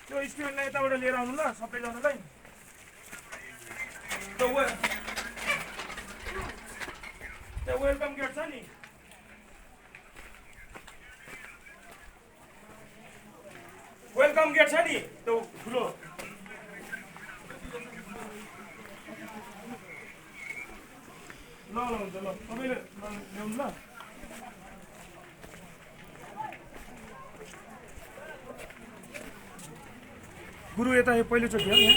त्यो स्टुडेन्टलाई यताबाट लिएर आउनु ल सबैजनालाई त्यो वेलकम गेट छ नि वेलकम गेट छ नि त्यो ठुलो ल हुन्छ ल सबैले ल्याउनु ल गुरु यता यो पहिलोचोटि हो यहाँ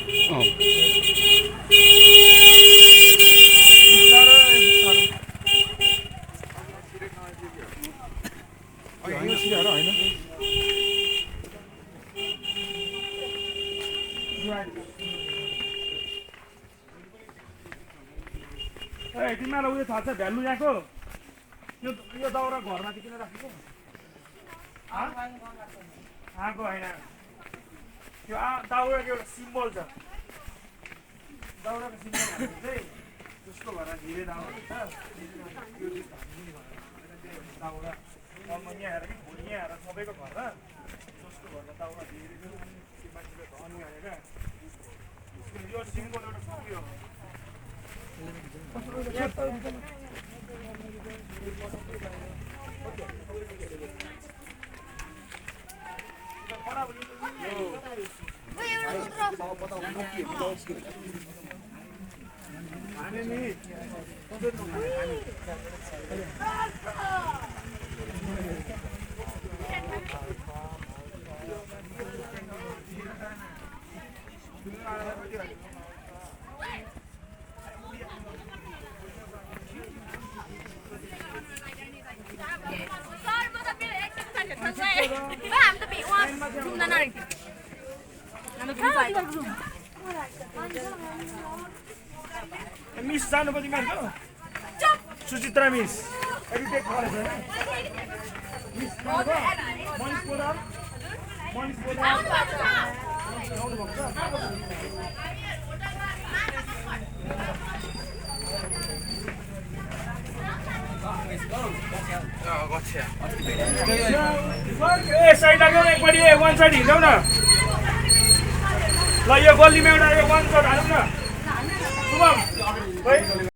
तिमीलाई उयो थाहा छ भ्यालु यहाँको यो दाउरा घरमाथि किन राखेको आएको होइन त्यो दाउराको एउटा सिम्बल छ दाउराको सिम्बल भनेको चाहिँ जसको घरमा धेरै दाउरा हुन्छ दाउरा यहाँ आएर कि भोलि यहाँ आएर सबैको घरमा जसको घरमा दाउरा धेरै त्यो मान्छेले धनी आएर यो सिम्बल एउटा सक्यो मिस जानु पछि मेरो सुचित्रा मिस एडिटेड कलेज होइन मिस मनिष पोदार साइड लाग्यो एकपट्टि वान साइड हिँड्छौ न ल यो गल्लीमा एउटा यो वान साइड हालौँ न शुभम